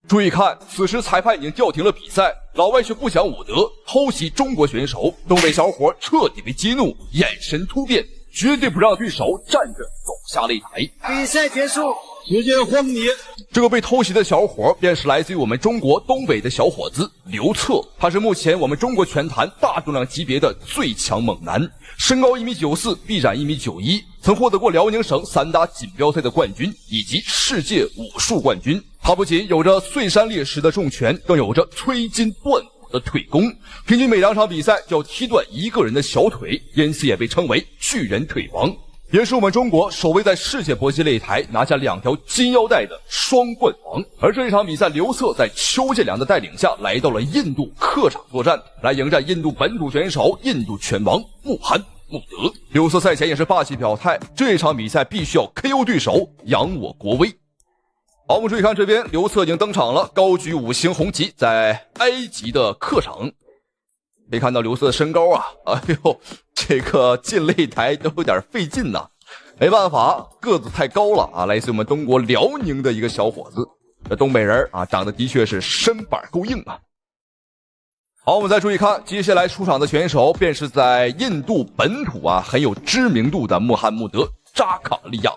注意看，此時裁判已經叫停了比賽，老外卻不講武德，偷襲中國選手，東北小伙徹底被激怒，眼神突變，絕對不讓對手站着走下擂台。比賽結束，直接昏迷。這個被偷襲的小伙便是來自於我們中國東北的小夥子劉策，他是目前我們中國拳壇大重量級別的最強猛男，身高1.94米，臂展1.91米，曾獲得過遼寧省散打錦標賽的冠軍以及世界武術冠軍。他不僅有着碎山裂石的重拳，更有着摧金斷骨的腿功，平均每2場比賽就要踢斷一個人的小腿，因此也被稱為巨人腿王，也是我們中國首位在世界搏擊擂台拿下2條金腰帶的双冠王。而这一场比赛，刘策在邱建良的带領下來到了印度客場作戰，來迎戰印度本土選手印度拳王穆罕默德。劉策賽前也是霸氣表態，這一場比賽必須要 KO 對手，揚我國威。好，我們注意看這邊，劉策已經登場了，高舉5星紅旗，在埃及的客場。可以看到劉策的身高啊，哎呦，這個進擂台都有點費勁吶。沒辦法，個子太高了啊，來自我們東國遼寧的一個小伙子。這東北人啊，長得的確是身板夠硬啊。好，我們再注意看，接下來出場的選手便是在印度本土啊很有知名度的穆罕默德·扎卡利亚。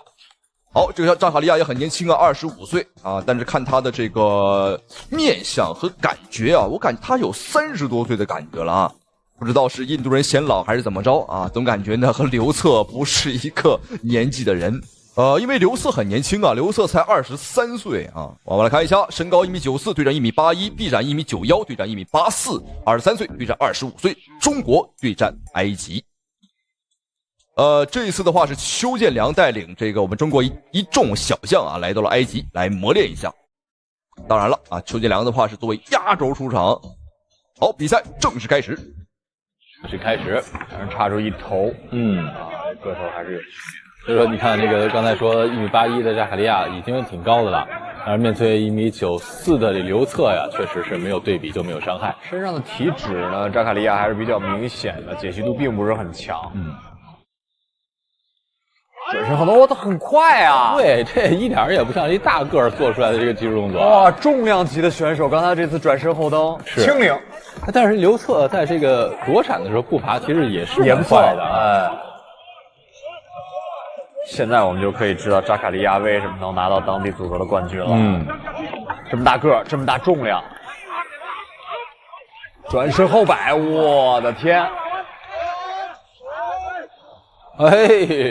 好，这个扎卡利亚也很年輕啊，25歲啊，但是看他的這個面相和感覺啊，我感覺他有30多歲的感覺了啊，不知道是印度人顯老還是怎麼着啊，總感覺呢和劉策不是一個年紀的人。因為劉策很年輕啊，劉策才23歲啊。我們來看一下，身高1.94米，對戰1.81米，臂展1.91米，對戰1.84米，23歲對戰25歲，中國對戰埃及。這一次的話是邱建良帶領這個我們中國一眾小將啊，來到了埃及來磨練一下。當然了啊，邱建良的話是作為壓軸出場。好，比賽正式開始。開始，反正差出一頭，個頭還是有。所以說，你看這個剛才說1.81米的扎卡利亞已經挺高的了，而面對1.94米的劉策呀，確實是沒有對比就沒有傷害。身上的體脂呢，扎卡利亞還是比較明顯的，解析度並不是很強。轉身好多都很快啊！對，這一點也不像一大個兒做出來的這個技術動作。哇，重量級的選手，剛才這次轉身後蹬輕靈。但是劉策在這個躲閃的時候步伐其實也是蠻快的。哎，現在我們就可以知道扎卡利亞為什麼能拿到當地組合的冠軍了。這麼大個兒，這麼大重量，轉身後擺，我的天！哎，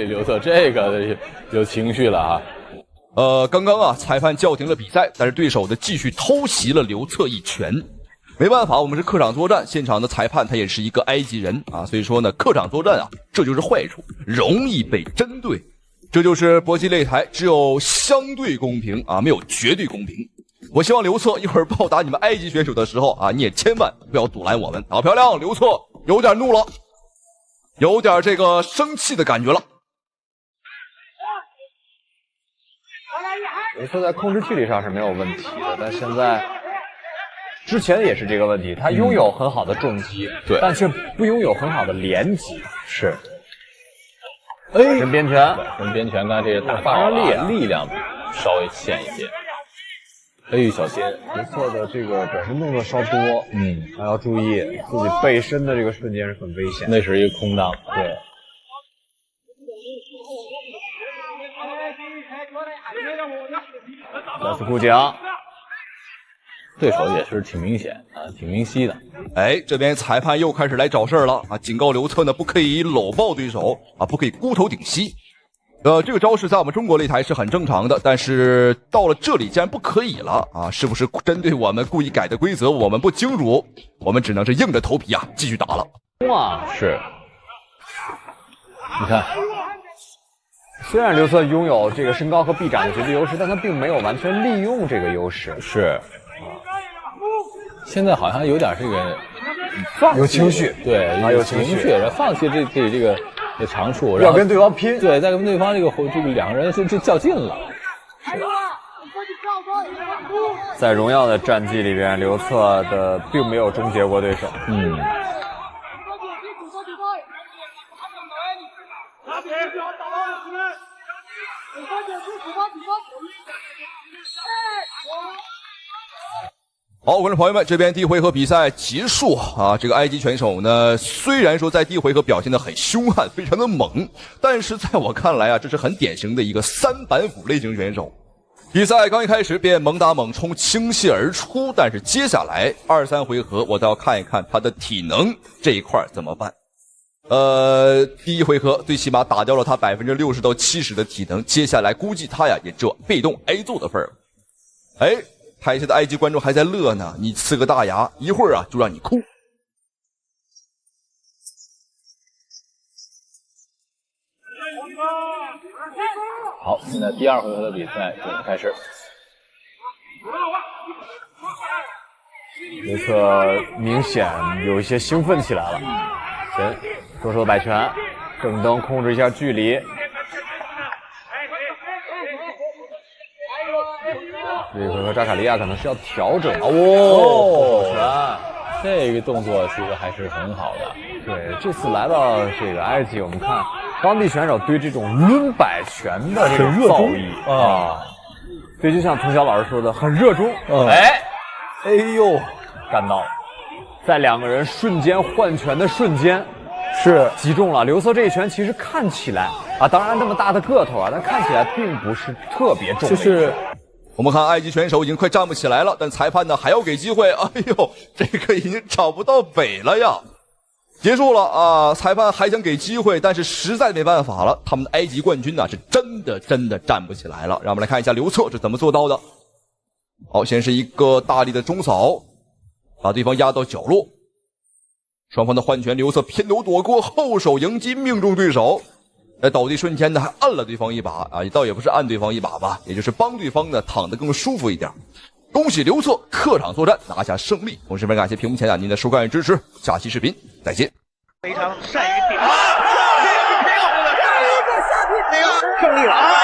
劉策這個有情緒了啊！剛剛啊，裁判叫停了比賽，但是對手的繼續偷襲了劉策一拳。沒辦法，我們是客場作戰，現場的裁判他也是一個埃及人啊，所以說呢，客場作戰啊，這就是壞處，容易被針對。這就是搏擊擂台，只有相對公平啊，沒有絕對公平。我希望劉策一會兒報答你們埃及選手的時候啊，你也千萬不要阻攔我們。好漂亮，劉策有點怒了。有點這個生氣的感覺了。劉策在控制距離上是沒有問題的，但現在之前也是這個問題，他擁有很好的重擊，對，但卻不擁有很好的連擊。是。哎，人邊拳，人邊拳，剛才這個大發力量稍微欠一些。哎，小心！劉策的這個轉身動作稍多，還要注意自己背身的這個瞬間是很危險。那是一個空檔，對。再次護頸，對手也是挺明顯啊，挺明晰的。哎，這邊裁判又開始來找事兒了啊！警告劉策呢，不可以摟抱對手啊，不可以孤頭頂膝。這個招式在我們中國擂台是很正常的，但是到了這裡竟然不可以了啊！是不是針對我們故意改的規則？我們不清楚，我們只能是硬着頭皮啊，繼續打了。哇，是，你看，雖然劉策擁有這個身高和臂展的絕對優勢，但他並沒有完全利用這個優勢。是，現在好像有點這個有情緒，對，有情緒，放棄這個。長處要跟對方拼，對，再跟對方這個兩個人就較勁了。在榮耀的戰績裡邊，劉策的並沒有終結過對手。好，觀眾朋友們，這邊第一回合比賽結束啊！這個埃及選手呢，雖然說在第一回合表現得很兇悍，非常的猛，但是在我看來啊，這是很典型的一個三板斧類型選手。比賽剛一開始便猛打猛衝，傾瀉而出，但是接下來2、3回合我都要看一看他的體能這一塊怎麼辦。第一回合最起碼打掉了他60%到70%的體能，接下來估計他呀也只有被動挨揍的份儿。哎。台下的埃及觀眾還在樂呢，你呲個大牙，一會兒啊就讓你哭。好，現在第2回合的比賽正式開始。刘策明顯有一些興奮起來了，先左手擺拳，正蹬控制一下距離。這回合扎卡利亞可能是要調整這個動作其實還是很好的。对，這次來到這個埃及，我們看當地選手對這種掄擺拳的這種造詣啊，對，就像童曉老師說的，很熱衷。哎呦，幹到了，在2個人瞬間換拳的瞬間，是擊中了。劉策這一拳其實看起來啊，當然那麼大的個頭啊，但看起來並不是特別重。就是我們看埃及選手已經快站不起來了，但裁判呢還要給機會。哎呦，這個已經找不到北了呀！結束了啊，裁判還想給機會，但是實在沒辦法了，他們的埃及冠軍呢是真的站不起來了。讓我們來看一下劉策是怎麼做到的。好，先是一個大力的中掃，把對方壓到角落。雙方的換拳，劉策偏头躲過，後手迎擊命中對手。在倒地瞬間呢，還按了對方一把啊，倒也不是按对方一把吧，也就是幫對方呢躺得更舒服一點。恭喜劉策客場作戰拿下勝利，同时非常感謝屏幕前您的收看与支持，下期视频再見。非常善於頂勝利了啊！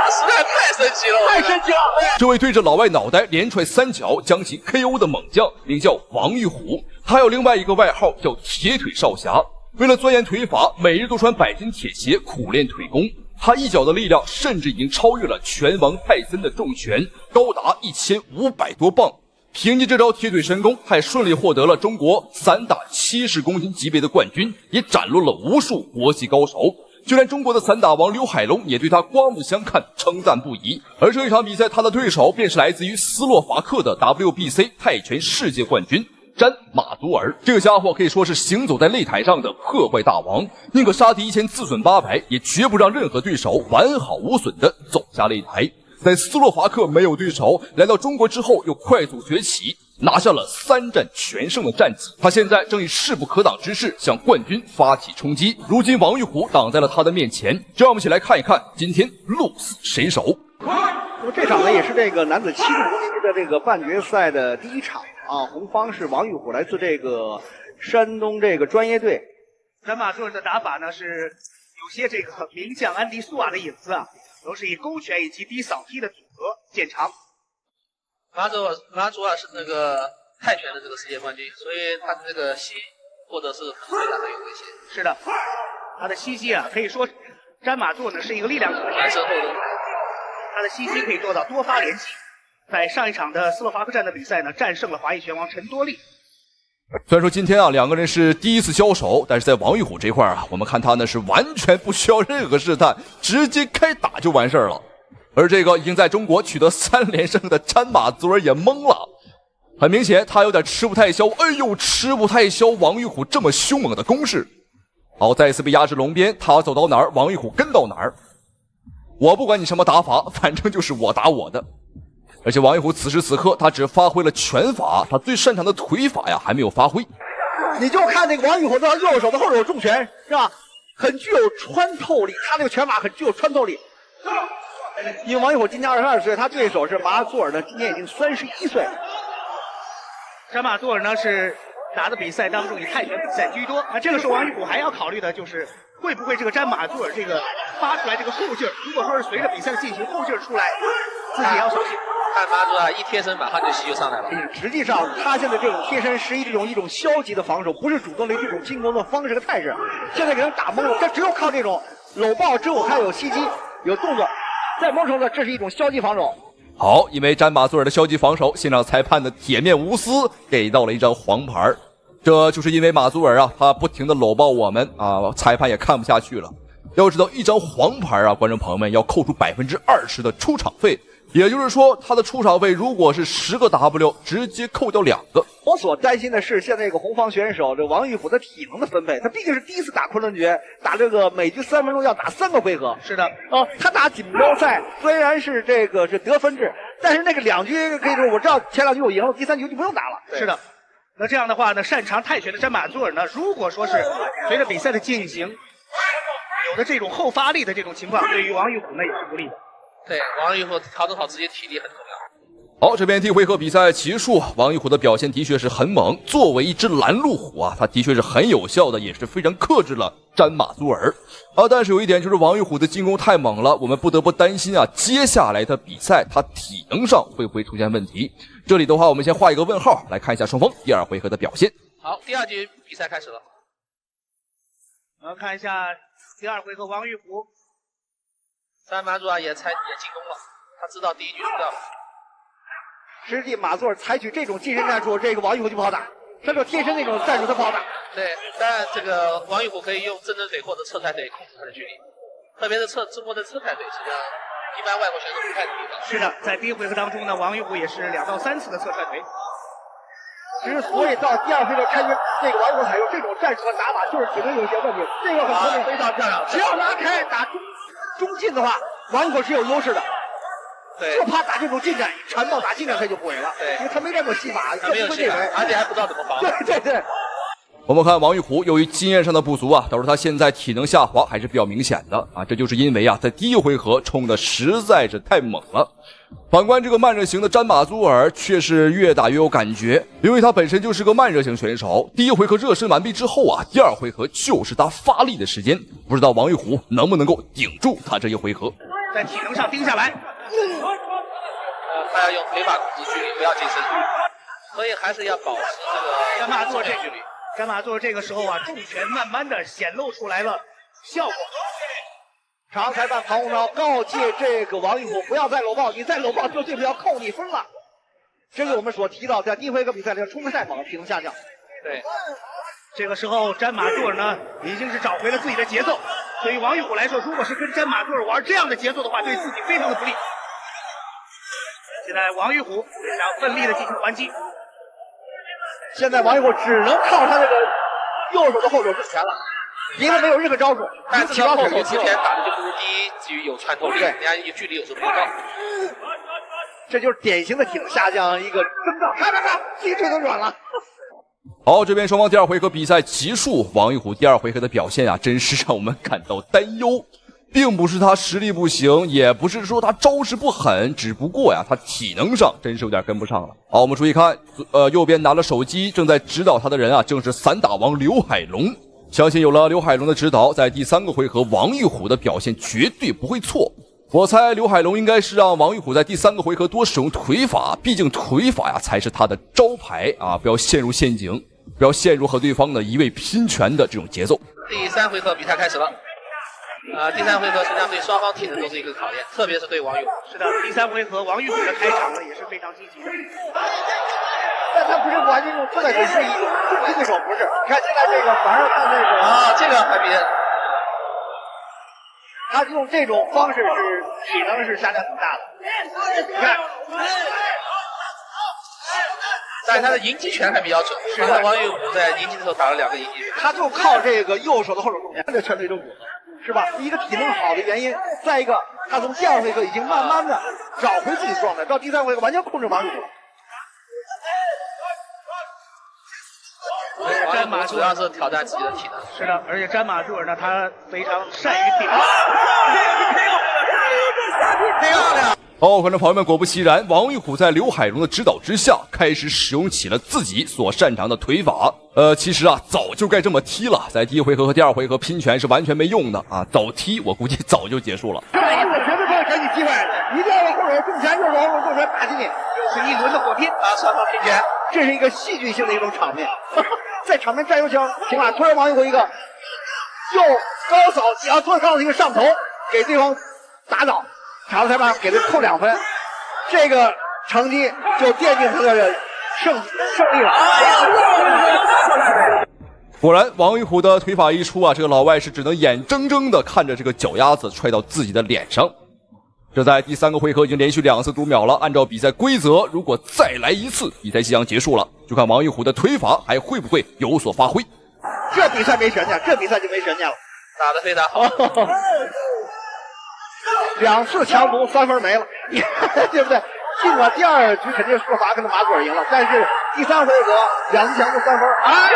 實在太神奇了，太神奇了！這位對着老外腦袋連踹3腳將其 KO 的猛將名叫王玉虎，他有另外一個外號叫鐵腿少俠。為了鑽研腿法，每日都穿白金鐵鞋苦練腿功。他一腳的力量甚至已經超越了拳王泰森的重拳，高達1500多磅。憑借這招鐵腿神功，還順利獲得了中國散打70公斤級別的冠軍，也嶄露了無數國際高手。就連中國的散打王劉海龍也對他刮目相看，稱讚不已。而這一場比賽，他的對手便是來自於斯洛伐克的 WBC 泰拳世界冠軍詹馬祖爾。這個家伙可以說是行走在擂台上的破壞大王，寧可殺敵1000自損800，也絕不讓任何對手完好無損地走下擂台。在斯洛伐克沒有對手，來到中國之後又快速崛起，拿下了3戰全勝的戰績。他現在正以勢不可擋之勢向冠軍發起衝擊。如今王玉虎擋在了他的面前，就讓我們一起來看一看今天鹿死誰手。那麼這場呢，也是這個男子7度級的這個半決賽的第一場啊。紅方是王玉虎，來自這個山東這個專業隊。詹馬祖爾的打法呢是有些這個名將安迪蘇瓦的影子啊，都是以勾拳以及低扫踢的組合見長。马祖爾是那個泰拳的這個世界冠軍，所以他的這個膝或者是很大的有威脅。是的，他的膝擊啊，可以說詹馬祖爾呢是一個力量可蛮深厚的。他的膝擊可以做到多发连击。在上一場的斯洛伐克站的比賽呢，戰勝了華裔拳王陳多利。雖然說今天啊兩個人是第一次交手，但是在王玉虎這塊啊，我們看他呢是完全不需要任何試探，直接開打就完事兒了。而這個已經在中國取得3連勝的詹馬祖爾也懵了，很明顯他有點吃不太消。哎呦，吃不太消王玉虎這麼兇猛的攻勢。好，再一次被壓制龍邊，他走到哪兒，王玉虎跟到哪兒。我不管你什麼打法，反正就是我打我的。而且王玉虎此時此刻他只發揮了拳法，他最擅長的腿法呀還沒有發揮。你就看那個王玉虎的右手的後手重拳是吧，很具有穿透力，他那個拳法很具有穿透力。因为王玉虎今年22歲，他對手是馬祖爾呢，今年已經31歲。詹馬祖爾呢是打的比賽當中以泰拳比賽居多，這個時候王玉虎還要考慮的就是會不會這個詹馬祖爾這個發出來這個後勁，如果說是隨着比賽的進行後勁出來，自己也要小心。看馬祖爾一貼身，馬上就膝就上來了。實際上，他現在這種貼身是一種消極的防守，不是主動的這種進攻的方式和態勢。現在給人打懵了，他只有靠這種摟抱之後，還有襲擊，有動作，在某種程度這是一種消極防守。好，因为詹马佐尔的消极防守，现场裁判的铁面无私给到了一张黄牌。这就是因为马祖尔啊，他不停的搂抱我们啊，裁判也看不下去了。要知道，一张黄牌啊，观众朋友们要扣除20%的出场费，也就是说，他的出场费如果是10个 W， 直接扣掉2个。我所担心的是，现在这个红方选手这王玉虎的体能的分配，他毕竟是第一次打昆仑决，打这个每局3分鐘要打3個回合。是的，他打锦标賽虽然是这个是得分制，但是那個2局可以說，我知道前2局我贏了，第3局就不用打了。是的。那這樣的話呢，擅長泰拳的詹馬佐爾呢，如果說是隨着比賽的進行，有的這種後發力的這種情況，對於王玉虎呢也是不利的。對，王玉虎調整好自己體力很重要。好，這邊第一回合比賽結束，王玉虎的表現的確是很猛。作為一隻攔路虎啊，他的確是很有效的，也是非常克制了詹馬佐爾。但是有一點就是王玉虎的進攻太猛了，我們不得不擔心啊，接下來的比賽他體能上會不會出現問題？這裡的話，我們先畫一個問號，來看一下雙方第2回合的表現。好，第2局比賽開始了。我們看一下第2回合，王玉虎，詹馬佐爾也進攻了，他知道第1局輸掉了。實際馬佐爾採取這種近身戰術，這個王玉虎就不好打。他說貼身那種戰術他不好打。對，但這個王玉虎可以用正腿或者側踩腿控制他的距離，特別是中國的側踩腿，實際上一般外國選手不太容易的。是的，在第1回合當中呢，王玉虎也是2到3次的側踹腿。之所以到第2回合開局，這個王玉虎採用這種戰術和打法，就是體能有些問題。這個很聰明，非常漂亮。只要拉開打中近的話，王玉虎是有優勢的。對，就怕打這種近戰，纏抱打近戰他就毀了。對，因為他沒練過戲法，他沒有戲法，而且還不知道怎麼防。對。我們看王玉虎，由於經驗上的不足啊，導致他現在體能下滑還是比較明顯的啊。這就是因為啊，在第1回合衝的實在是太猛了。反觀這個慢熱型的詹馬佐爾，卻是越打越有感覺，因為他本身就是個慢熱型選手。第1回合熱身完畢之後啊，第2回合就是他發力的時間。不知道王玉虎能不能夠頂住他這一回合。在體能上盯下來。他要用腿法控制距離，不要近身，所以還是要保持這個詹馬佐爾這距離。詹馬佐爾這個時候啊，重拳慢慢的顯露出來了效果。場上裁判龐洪超告誡這個王玉虎不要再摟抱，你再摟抱就對手要扣你分了。這個我們所提到，在第1回合比賽裡衝得太猛，體能下降。對，這個時候詹馬佐爾呢已經是找回了自己的節奏。對於王玉虎來說，如果是跟詹馬佐爾玩這樣的節奏的話，對自己非常的不利。現在王玉虎想奮力的進行還擊，現在王玉虎只能靠他那個右手的後手之拳了，因為沒有任何招數。但是後手之拳打的就不如第1局有穿透力，人家距離有時候不高。這就是典型的體能下降一個徵兆。看，自己腿都軟了。好，這邊雙方第2回合比賽結束，王玉虎第2回合的表現啊，真是讓我們感到擔憂。並不是他實力不行，也不是說他招式不狠，只不過呀，他體能上真是有點跟不上了。好，我們注意看，右邊拿了手機，正在指導他的人啊，正是散打王劉海龍。相信有了劉海龍的指導，在第3個回合，王玉虎的表現絕對不會錯。我猜劉海龍應該是讓王玉虎在第3個回合多使用腿法，畢竟腿法呀才是他的招牌啊，不要陷入陷阱，不要陷入和對方的一味拼拳的這種節奏。第3回合比賽開始了。第3回合實際上對雙方體能都是一個考驗，特別是對王玉虎。是的，第3回合王玉虎的開場呢也是非常積極的。但他不是完全用側踩腿是一種重擊對手，不是。你看現在這個反而看這個啊，這個還比他用這種方式是體能是下降很大的。你看，但是他的迎擊拳還比較準。是的，王玉虎在迎擊的時候打了2個迎擊拳，他就靠這個右手的後手重拳，這拳腿就鼓了。是吧？一個體能好的原因，再一個，他從第2回合已經慢慢的找回自己狀態，到第3回合完全控制王玉虎了。詹馬主要是挑戰自己的體能。是的，而且詹馬佐爾呢，他非常善於頂。漂亮！好，觀眾朋友們，果不其然，王玉虎在劉海龍的指導之下，開始使用起了自己所擅長的腿法。其實啊，早就該這麼踢了。在第1回合和第2回合拼拳是完全沒用的啊，早踢我估計早就結束了。這王玉虎絕對可以給你機會，一定要用後手重拳，右手後手重拳打進去，又是一輪的火拼啊，雙方拼拳，這是一個戲劇性的一種場面。在場面佔優情況，突然王玉虎一個右高掃，然後突然高掃一個上頭，給對方打倒。場上裁判給他扣2分，這個成績就奠定他的胜利了。果然，王玉虎的腿法一出啊，这个老外是只能眼睁睁的看着这个脚丫子踹到自己的脸上。这在第3个回合已经连續2次读秒了。按照比賽規則，如果再來一次，比賽即將結束了。就看王玉虎的腿法還會不會有所發揮。這比賽沒懸念，這比賽就沒懸念了，打得非常好。2次強讀3分沒了，對不對？儘管第2局肯定是馬跟着馬祖爾贏了，但是第3回合2次強讀3分，哎，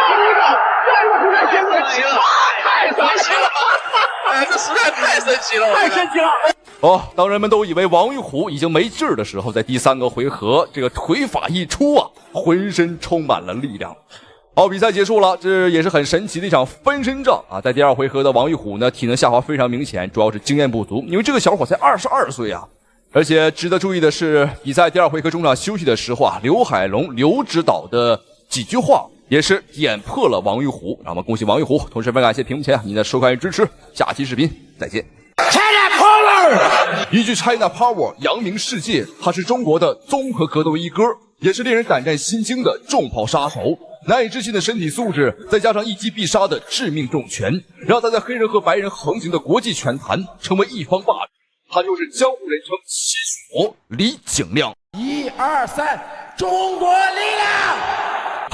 太神奇了，太神奇了！哎，這實在太神奇了，太神奇了！哦，當人們都以為王玉虎已經沒勁兒的時候，在第3個回合，這個腿法一出啊，渾身充滿了力量。好，比賽結束了，這也是很神奇的一場翻身仗啊！在第2回合的王玉虎呢，體能下滑非常明顯，主要是經驗不足，因為這個小伙才22歲啊。而且值得注意的是，比賽第2回合中場休息的時候啊，劉海龍劉指導的幾句話也是點破了王玉虎，讓我們恭喜王玉虎，同時非常感謝屏幕前您的收看與支持，下期視頻再見。China Power， 一句 China Power 揚名世界，它是中國的綜合格鬥一哥，也是令人膽戰心驚的重炮殺手。難以置信的身體素質，再加上一擊必殺的致命重拳，讓他在黑人和白人橫行的國際拳壇成為一方霸主。他就是江湖人稱七血魔李景亮。1、2、3，中國力量！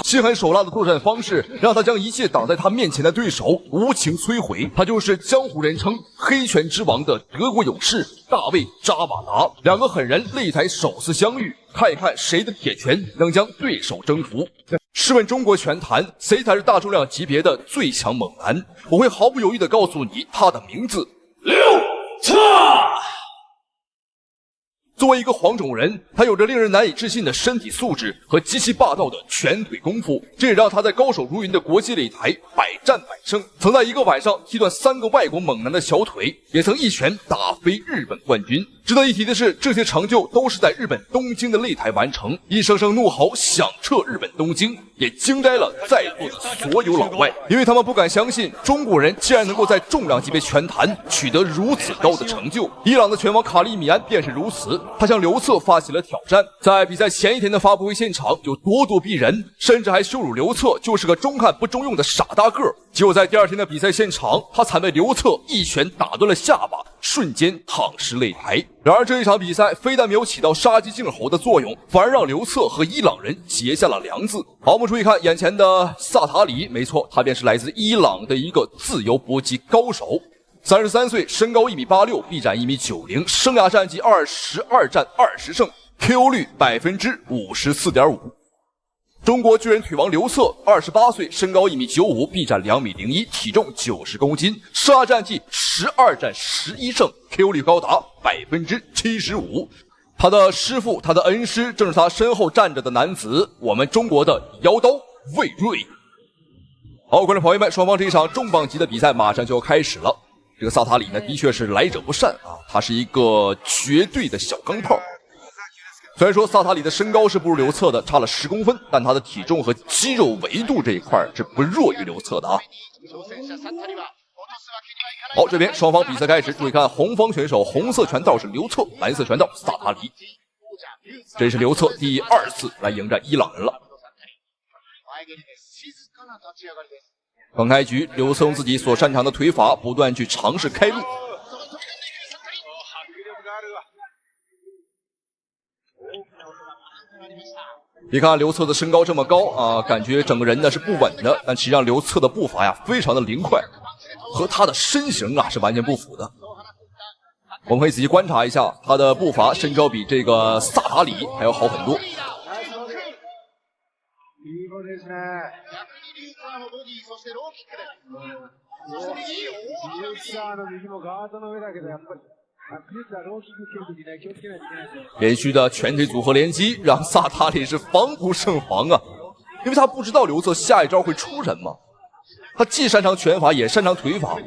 心狠手辣的作戰方式，讓他將一切擋在他面前的對手無情摧毀。他就是江湖人稱黑拳之王的德國勇士大衛扎瓦達。兩個狠人擂台首次相遇，看一看誰的鐵拳能將對手征服。試問中國拳壇，誰才是大重量級別的最強猛男？我會毫不猶豫地告訴你他的名字：劉策。作為一個黃種人，他有着令人難以置信的身體素質和極其霸道的拳腿功夫，這也讓他在高手如雲的國際擂台百戰百勝。曾在一個晚上踢斷3個外國猛男的小腿，也曾一拳打飛日本冠軍。值得一提的是，這些成就都是在日本東京的擂台完成。一聲聲怒吼響徹日本東京，也驚呆了在座的所有老外，因為他們不敢相信中國人竟然能夠在重量級別拳壇取得如此高的成就。伊朗的拳王卡利米安便是如此，他向劉策發起了挑戰，在比賽前一天的發布會現場就咄咄逼人，甚至還羞辱劉策就是個中看不中用的傻大個。結果在第2天的比賽現場，他慘被劉策一拳打斷了下巴，瞬間躺屍擂台。然而這一場比賽非但沒有起到殺雞儆猴的作用，反而讓劉策和伊朗人結下了梁子。好，我們注意看眼前的薩塔里，沒錯，他便是來自伊朗的一個自由搏擊高手。33歲，身高1.86米，臂展1.90米，生涯戰績22戰20勝 ，KO 率54.5%。中國巨人腿王劉策，28歲，身高1.95米，臂展2.01米，體重90公斤，生涯戰績12戰11勝 ，KO 率高達75%。他的師父，他的恩師，正是他身後站着的男子，我們中國的妖刀魏睿。好，觀眾朋友們，雙方這一場重磅級的比賽馬上就要開始了。這個薩塔里呢，的確是來者不善啊，他是一個絕對的小鋼炮。雖然說薩塔里的身高是不如劉策的，差了10公分，但他的體重和肌肉維度這一塊是不弱於劉策的啊。好，這邊雙方比賽開始，注意看紅方選手紅色拳道是劉策，藍色拳道薩塔里。這是劉策第2次來迎戰伊朗人了。剛開局，劉策用自己所擅長的腿法不斷去嘗試開路。別看劉策的身高這麼高啊，感覺整個人呢是不穩的，但實際上劉策的步伐呀非常的靈快，和他的身形啊是完全不符的。我們可以仔細觀察一下他的步伐，身高比這個薩塔里還要好很多。連續的拳腿組合連擊，讓薩塔里是防不勝防啊！因為他不知道劉策下一招會出什麼，他既擅長拳法，也擅長腿法。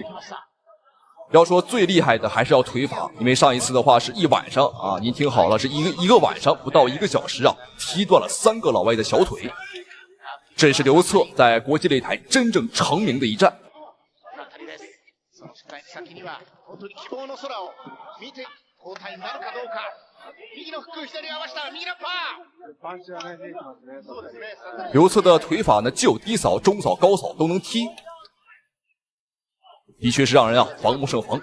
要說最厲害的還是要腿法，因為上一次的話是一晚上啊，您聽好了，是一個晚上不到1個小時啊，踢斷了3個老外的小腿。這是劉策在國際擂台真正成名的一戰。刘策的腿法呢，既有低扫、中扫、高扫都能踢，的确是让人防不胜防。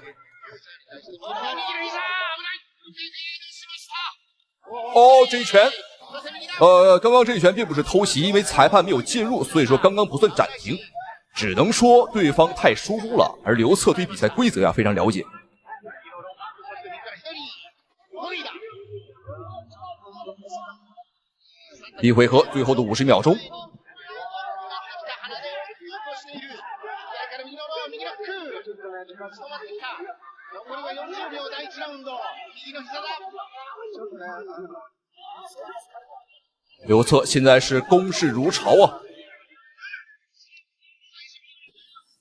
哦，这一拳，刚刚这一拳并不是偷袭，因为裁判没有介入，所以说刚刚不算暂停，只能说对方太疏忽了。而刘策对比赛规则非常了解。第一回合最後的50秒鐘。刘策現在是攻勢如潮啊，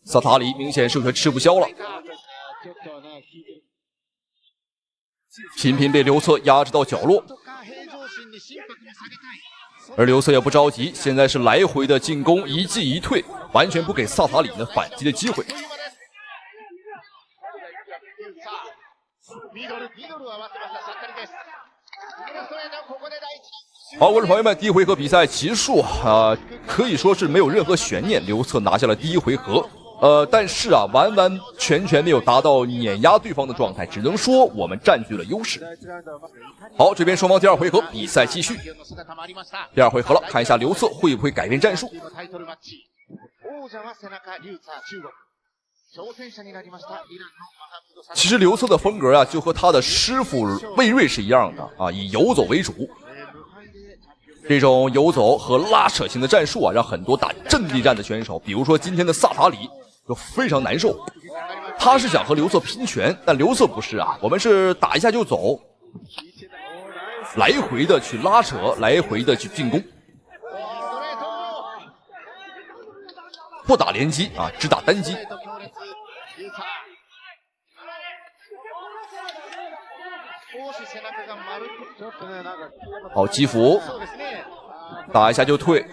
薩塔里明顯是有些吃不消了，頻頻被劉策壓制到角落。而劉策也不着急，現在是來回的進攻，一進一退，完全不給薩塔里呢反擊的機會。好，觀眾朋友們，第一回合比賽結束可以說是沒有任何懸念，劉策拿下了第一回合。但是完完全全沒有達到碾壓對方的狀態，只能說我們佔據了優勢。好，這邊雙方第二回合比賽繼續，第二回合了，看一下劉策會不會改變戰術。其實劉策的風格就和他的師傅魏睿是一樣的以游走為主。這種游走和拉扯型的戰術讓很多打陣地戰的選手，比如說今天的薩塔里就非常難受。他是想和劉策拼拳，但劉策不是我們是打一下就走，來回的去拉扯，來回的去進攻，不打連擊只打單擊。好，擊服，打一下就退，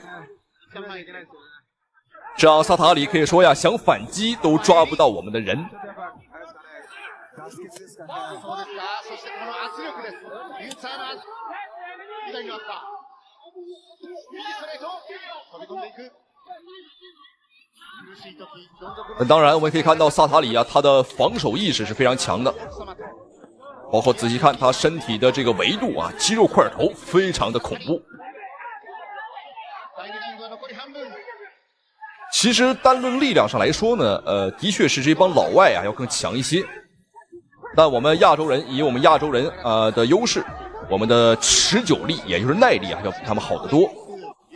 這樣薩塔里可以說想反擊都抓不到我們的人。當然我們可以看到薩塔里他的防守意識是非常強的，包括仔細看他身體的這個維度肌肉塊頭非常的恐怖。其實單論力量上來說呢，的確是這幫老外要更強一些。但我們亞洲人以我們亞洲人的優勢，我們的持久力也就是耐力要比他們好得多，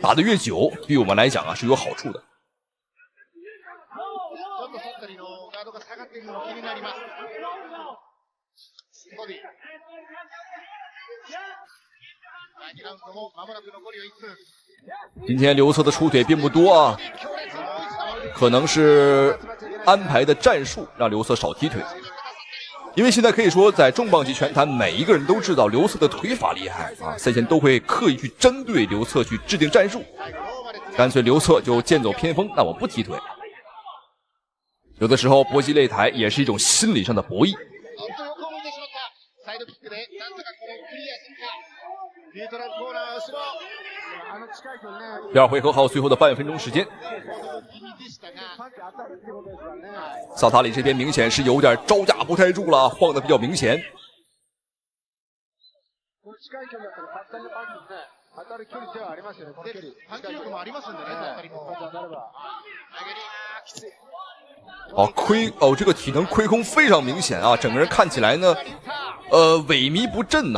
打得越久對我們來講是有好處的。今天劉策的出腿並不多可能是安排的戰術讓劉策少踢腿。因為現在可以說在重磅級拳壇每一個人都知道劉策的腿法厲害賽前都會刻意去針對劉策去制定戰術，乾脆劉策就劍走偏鋒，那我不踢腿。有的時候搏擊擂台也是一種心理上的博弈。第二回合還有最後的半分鐘時間，薩塔里這邊明顯是有點招架不太住了，晃得比較明顯。這個體能虧空非常明顯整個人看起來呢萎靡不振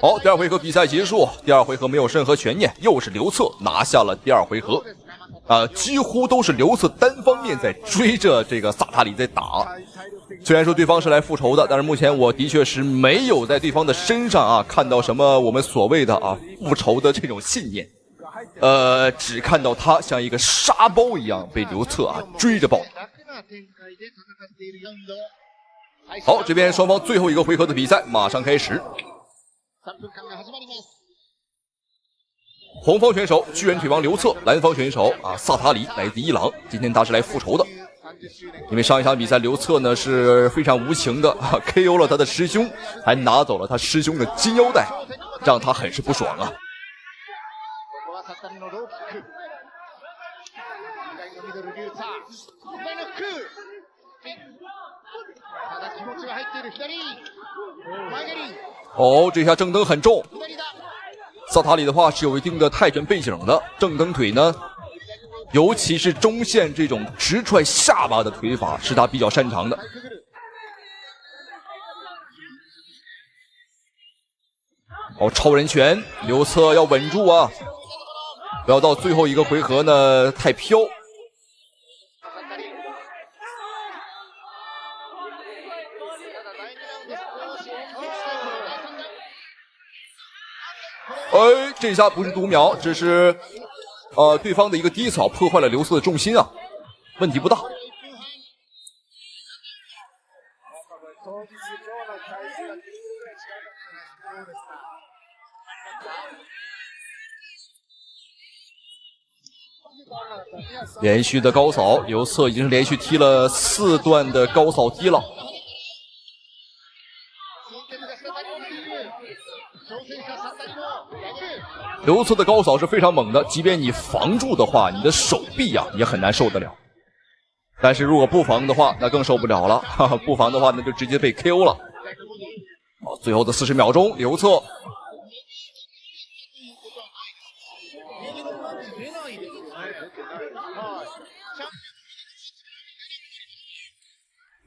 好，第二回合比賽結束，第二回合沒有任何懸念，又是劉策拿下了第二回合。幾乎都是劉策單方面在追着這個薩塔里在打。雖然說對方是來復仇的，但是目前我的確是沒有在對方的身上看到什麼我們所謂的復仇的這種信念。只看到他像一個沙包一樣被劉策追着跑。好，這邊雙方最後一個回合的比賽馬上開始。紅方選手巨人腿王刘策，藍方選手薩塔里來自伊朗，今天他是來復仇的。因為上一場比賽劉策呢是非常無情的KO 了他的師兄，還拿走了他師兄的金腰帶，讓他很是不爽啊。哦，这下正蹬很重。萨塔里的话是有一定的泰拳背景的，正蹬腿呢，尤其是中线这种直踹下巴的腿法是他比较擅長的。哦，超人拳，劉策要穩住啊，不要到最後一個回合呢太飄。哎，這下不是讀秒，這是對方的一個低掃破壞了劉策的重心啊，問題不大。連續的高掃，劉策已經是連續踢了4段的高掃踢了。劉策的高掃是非常猛的，即便你防住的話，你的手臂啊也很難受得了。但是如果不防的話，那更受不了了。不防的話，那就直接被 KO 了。好，最後的40秒鐘，劉策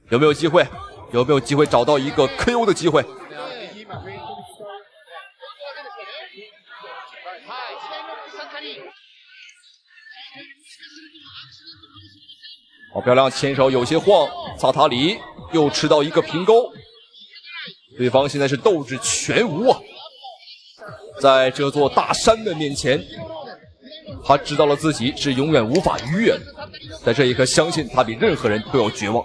有沒有機會？有沒有機會找到一個 KO 的機會？好漂亮，前手有些晃，薩塔里又吃到一個平勾，對方現在是鬥志全無啊！在這座大山的面前，他知道了自己是永遠無法逾越的，在這一刻相信他比任何人都要絕望。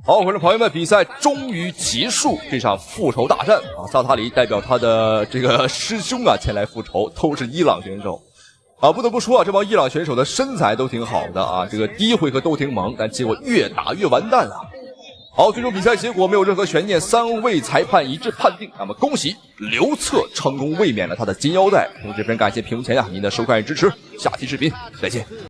好，觀眾朋友們，比賽終於結束，這場復仇大戰啊！薩塔里代表他的這個師兄啊前來復仇，都是伊朗選手啊。不得不說啊，這幫伊朗選手的身材都挺好的啊，這個第一回合都挺猛，但結果越打越完蛋了。好，最終比賽結果沒有任何懸念，3位裁判一致判定。那麼恭喜劉策成功衛冕了他的金腰帶。同時非常感謝屏幕前您的收看與支持，下期視頻再見。